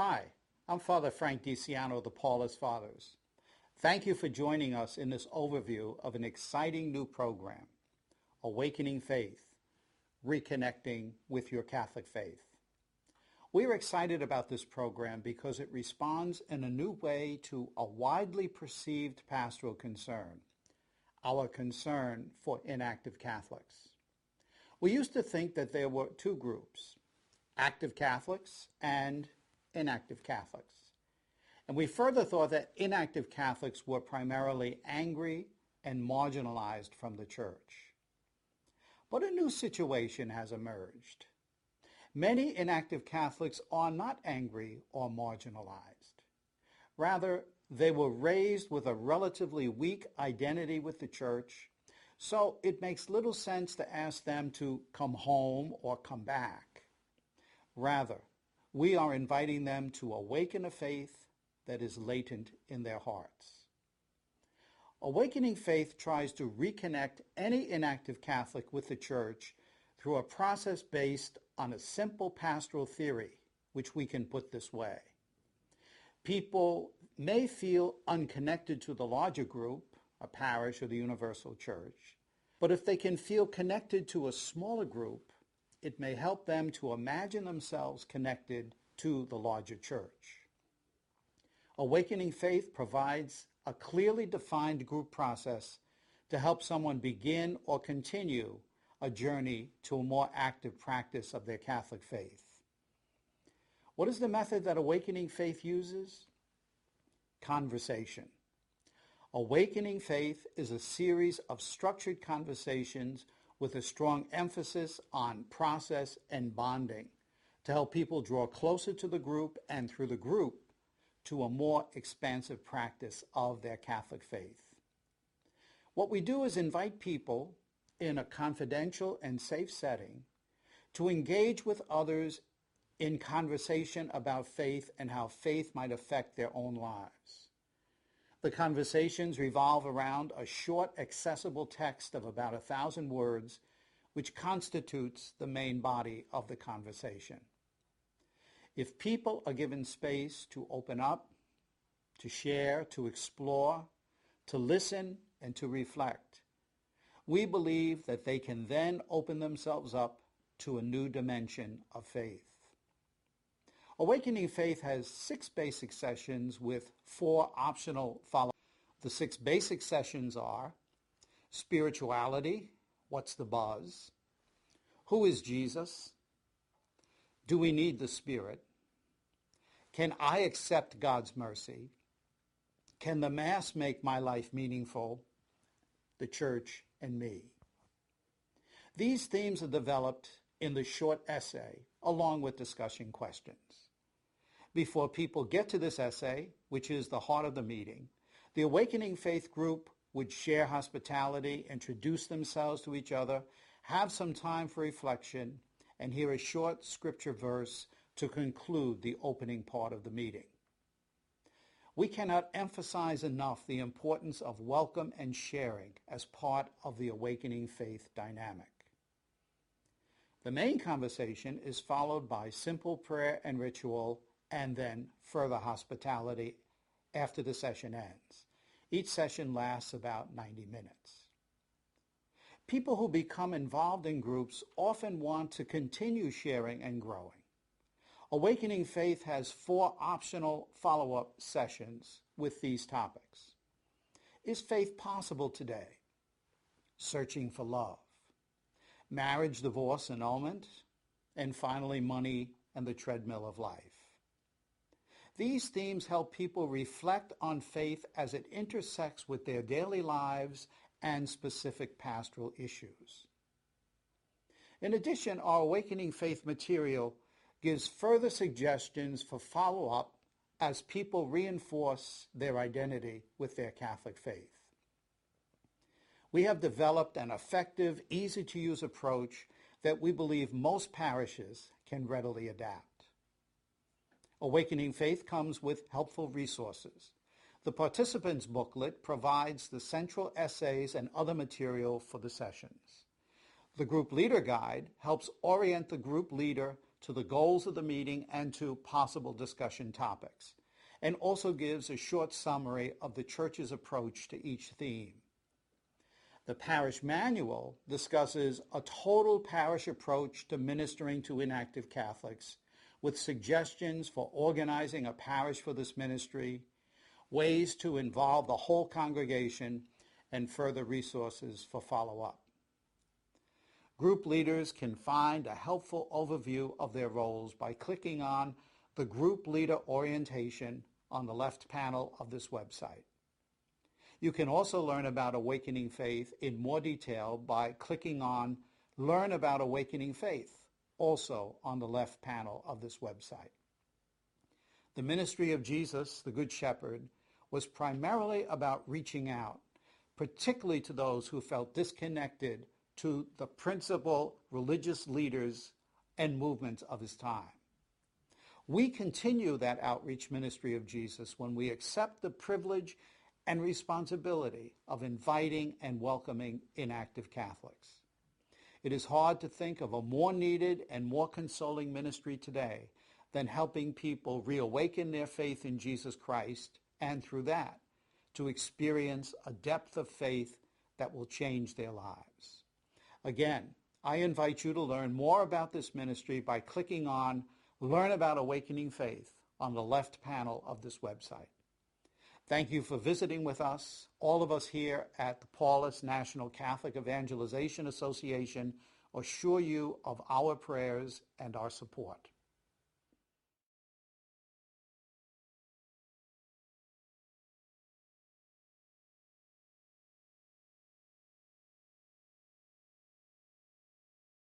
Hi, I'm Father Frank DiCiano of the Paulist Fathers. Thank you for joining us in this overview of an exciting new program, Awakening Faith, Reconnecting with Your Catholic Faith. We're excited about this program because it responds in a new way to a widely perceived pastoral concern, our concern for inactive Catholics. We used to think that there were two groups, active Catholics and inactive Catholics. And we further thought that inactive Catholics were primarily angry and marginalized from the Church. But a new situation has emerged. Many inactive Catholics are not angry or marginalized. Rather, they were raised with a relatively weak identity with the Church, so it makes little sense to ask them to come home or come back. Rather, we are inviting them to awaken a faith that is latent in their hearts. Awakening Faith tries to reconnect any inactive Catholic with the Church through a process based on a simple pastoral theory, which we can put this way. People may feel unconnected to the larger group, a parish or the universal church, but if they can feel connected to a smaller group, it may help them to imagine themselves connected to the larger church. Awakening Faith provides a clearly defined group process to help someone begin or continue a journey to a more active practice of their Catholic faith. What is the method that Awakening Faith uses? Conversation. Awakening Faith is a series of structured conversations with a strong emphasis on process and bonding to help people draw closer to the group and through the group to a more expansive practice of their Catholic faith. What we do is invite people in a confidential and safe setting to engage with others in conversation about faith and how faith might affect their own lives. The conversations revolve around a short, accessible text of about 1,000 words, which constitutes the main body of the conversation. If people are given space to open up, to share, to explore, to listen, and to reflect, we believe that they can then open themselves up to a new dimension of faith. Awakening Faith has 6 basic sessions with 4 optional follow-ups. The 6 basic sessions are spirituality, what's the buzz? Who is Jesus? Do we need the Spirit? Can I accept God's mercy? Can the Mass make my life meaningful? The Church and me. These themes are developed in the short essay, along with discussion questions. Before people get to this essay, which is the heart of the meeting, the Awakening Faith group would share hospitality, introduce themselves to each other, have some time for reflection, and hear a short scripture verse to conclude the opening part of the meeting. We cannot emphasize enough the importance of welcome and sharing as part of the Awakening Faith dynamic. The main conversation is followed by simple prayer and ritual, and then further hospitality after the session ends. Each session lasts about 90 minutes. People who become involved in groups often want to continue sharing and growing. Awakening Faith has 4 optional follow-up sessions with these topics. Is faith possible today? Searching for love. Marriage, divorce, annulment. And finally, money and the treadmill of life. These themes help people reflect on faith as it intersects with their daily lives and specific pastoral issues. In addition, our Awakening Faith material gives further suggestions for follow-up as people reinforce their identity with their Catholic faith. We have developed an effective, easy-to-use approach that we believe most parishes can readily adapt. Awakening Faith comes with helpful resources. The participants booklet provides the central essays and other material for the sessions. The group leader guide helps orient the group leader to the goals of the meeting and to possible discussion topics, and also gives a short summary of the church's approach to each theme. The parish manual discusses a total parish approach to ministering to inactive Catholics, with suggestions for organizing a parish for this ministry, ways to involve the whole congregation, and further resources for follow-up. Group leaders can find a helpful overview of their roles by clicking on the Group Leader Orientation on the left panel of this website. You can also learn about Awakening Faith in more detail by clicking on Learn About Awakening Faith, also on the left panel of this website. The ministry of Jesus, the Good Shepherd, was primarily about reaching out, particularly to those who felt disconnected to the principal religious leaders and movements of his time. We continue that outreach ministry of Jesus when we accept the privilege and responsibility of inviting and welcoming inactive Catholics. It is hard to think of a more needed and more consoling ministry today than helping people reawaken their faith in Jesus Christ, and through that, to experience a depth of faith that will change their lives. Again, I invite you to learn more about this ministry by clicking on Learn About Awakening Faith on the left panel of this website. Thank you for visiting with us. All of us here at the Paulist National Catholic Evangelization Association assure you of our prayers and our support.